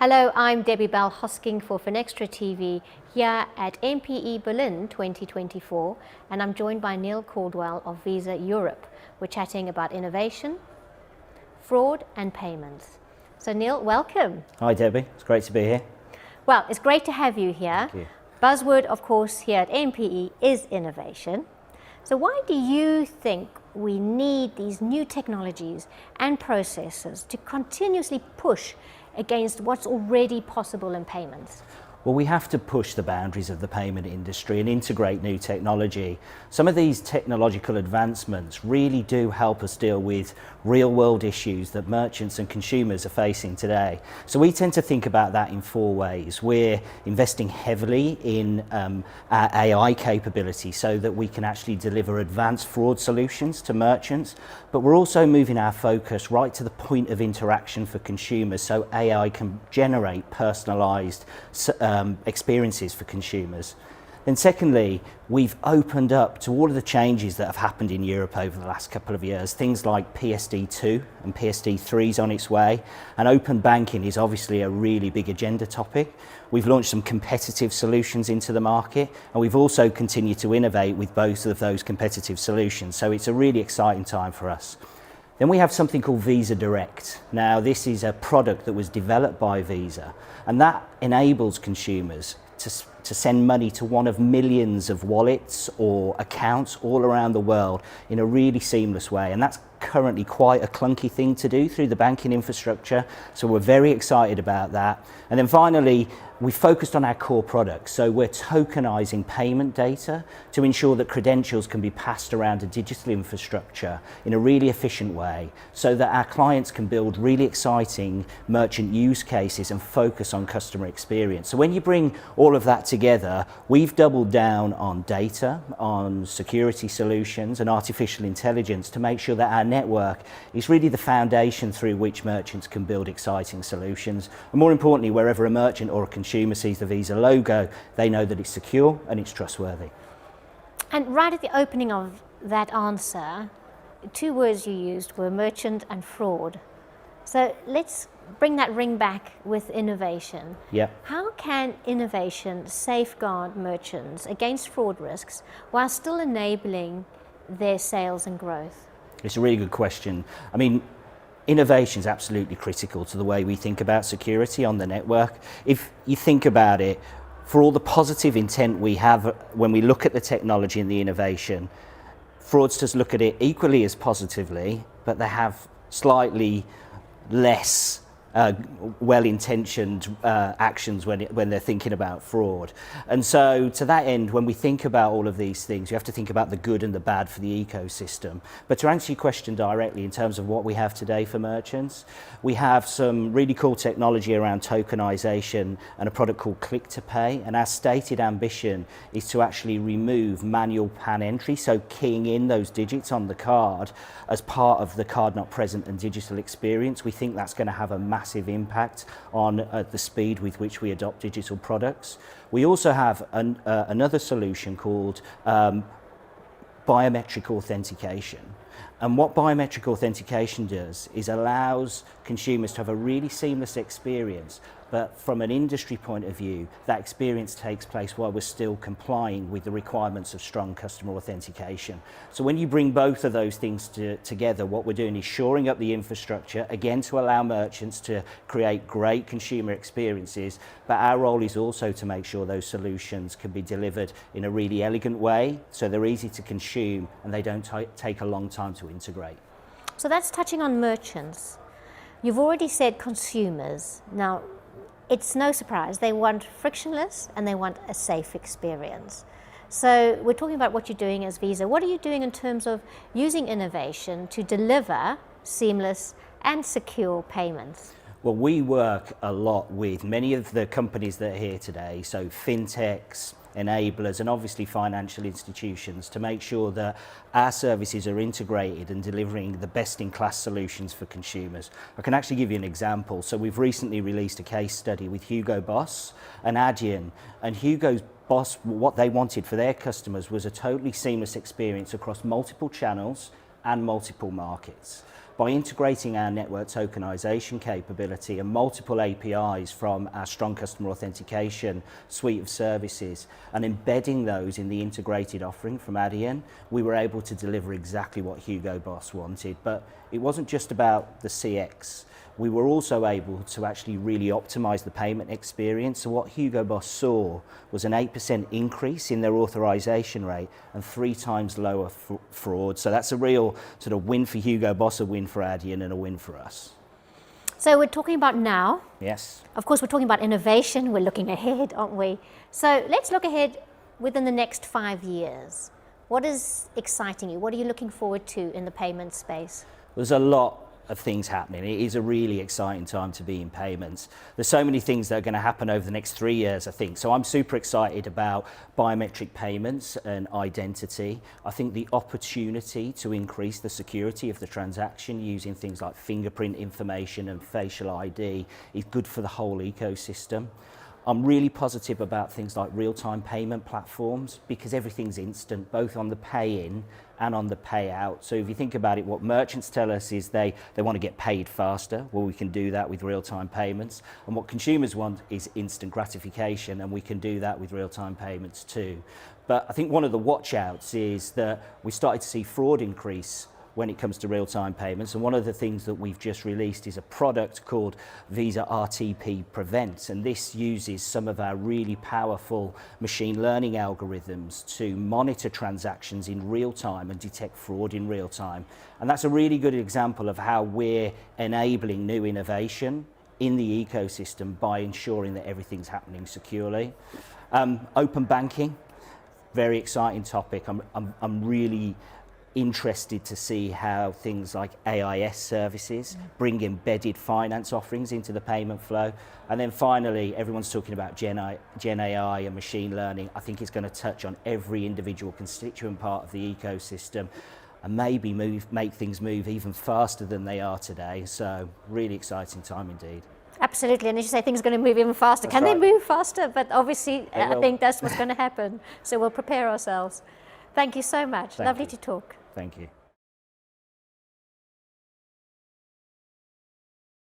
Hello, I'm Debbie Bell Hosking for Finextra TV here at MPE Berlin 2024, and I'm joined by Neil Caldwell of Visa Europe. We're chatting about innovation, fraud and payments. So Neil, welcome. Hi Debbie, it's great to be here. Well, it's great to have you here. Thank you. Buzzword, of course, here at MPE is innovation. So why do you think we need these new technologies and processes to continuously push against what's already possible in payments? Well, we have to push the boundaries of the payment industry and integrate new technology. Some of these technological advancements really do help us deal with real world issues that merchants and consumers are facing today. So we tend to think about that in four ways. We're investing heavily in our AI capability so that we can actually deliver advanced fraud solutions to merchants, but we're also moving our focus right to the point of interaction for consumers so AI can generate personalized experiences for consumers. Then secondly, we've opened up to all of the changes that have happened in Europe over the last couple of years. Things like PSD2 and PSD3 is on its way, and open banking is obviously a really big agenda topic. We've launched some competitive solutions into the market, and we've also continued to innovate with both of those competitive solutions. So it's a really exciting time for us. Then we have something called Visa Direct. Now, this is a product that was developed by Visa, and that enables consumers to send money to one of millions of wallets or accounts all around the world in a really seamless way. And that's currently quite a clunky thing to do through the banking infrastructure. So we're very excited about that. And then finally, we focused on our core products. So we're tokenizing payment data to ensure that credentials can be passed around a digital infrastructure in a really efficient way so that our clients can build really exciting merchant use cases and focus on customer experience. So when you bring all of that together, we've doubled down on data, on security solutions and artificial intelligence to make sure that our network is really the foundation through which merchants can build exciting solutions. And more importantly, wherever a merchant or a consumer sees the Visa logo, they know that it's secure and it's trustworthy. And right at the opening of that answer, two words you used were merchant and fraud. So let's bring that ring back with innovation. Yeah. How can innovation safeguard merchants against fraud risks while still enabling their sales and growth? It's a really good question. I mean, innovation is absolutely critical to the way we think about security on the network. If you think about it, for all the positive intent we have when we look at the technology and the innovation, fraudsters look at it equally as positively, but they have slightly less well-intentioned actions when they're thinking about fraud. And so to that end, when we think about all of these things, you have to think about the good and the bad for the ecosystem. But to answer your question directly in terms of what we have today for merchants, we have some really cool technology around tokenization and a product called Click to Pay. And our stated ambition is to actually remove manual PAN entry, so keying in those digits on the card as part of the card not present and digital experience. We think that's going to have a massive impact on the speed with which we adopt digital products. We also have another solution called biometric authentication. And what biometric authentication does is allows consumers to have a really seamless experience, but from an industry point of view, that experience takes place while we're still complying with the requirements of strong customer authentication. So when you bring both of those things together, what we're doing is shoring up the infrastructure, again, to allow merchants to create great consumer experiences, but our role is also to make sure those solutions can be delivered in a really elegant way, so they're easy to consume and they don't take a long time to integrate. So that's touching on merchants. You've already said consumers. Now, it's no surprise, they want frictionless and they want a safe experience. So we're talking about what you're doing as Visa. What are you doing in terms of using innovation to deliver seamless and secure payments? Well, we work a lot with many of the companies that are here today, so fintechs, enablers and obviously financial institutions to make sure that our services are integrated and delivering the best-in-class solutions for consumers. I can actually give you an example. So we've recently released a case study with Hugo Boss and Adyen, and Hugo Boss, what they wanted for their customers was a totally seamless experience across multiple channels and multiple markets. by integrating our network tokenization capability and multiple APIs from our strong customer authentication suite of services and embedding those in the integrated offering from Adyen, we were able to deliver exactly what Hugo Boss wanted. But it wasn't just about the CX. We were also able to actually really optimize the payment experience. So what Hugo Boss saw was an 8% increase in their authorization rate and 3 times lower fraud. So that's a real sort of win for Hugo Boss, a win for Adyen, and a win for us. So we're talking about now. Yes. Of course, we're talking about innovation. We're looking ahead, aren't we? So let's look ahead within the next 5 years. What is exciting you? What are you looking forward to in the payment space? There's a lot of things happening. It is a really exciting time to be in payments. There's so many things that are going to happen over the next 3 years, I think. So I'm super excited about biometric payments and identity. I think the opportunity to increase the security of the transaction using things like fingerprint information and facial ID is good for the whole ecosystem. I'm really positive about things like real-time payment platforms because everything's instant, both on the pay-in and on the pay-out. So if you think about it, what merchants tell us is they want to get paid faster. Well, we can do that with real-time payments. And what consumers want is instant gratification, and we can do that with real-time payments too. But I think one of the watch-outs is that we started to see fraud increase when it comes to real-time payments, and one of the things that we've just released is a product called Visa RTP Prevent, and this uses some of our really powerful machine learning algorithms to monitor transactions in real time and detect fraud in real time. And that's a really good example of how we're enabling new innovation in the ecosystem by ensuring that everything's happening securely. Open banking, very exciting topic. I'm really interested to see how things like AIS services bring embedded finance offerings into the payment flow. And then finally, everyone's talking about Gen AI and machine learning. I think it's going to touch on every individual constituent part of the ecosystem and maybe make things move even faster than they are today. So really exciting time indeed. Absolutely, and as you say, things are going to move even faster. Can they move faster? But obviously, I think that's what's going to happen. So we'll prepare ourselves. Thank you so much. Lovely to talk. Thank you.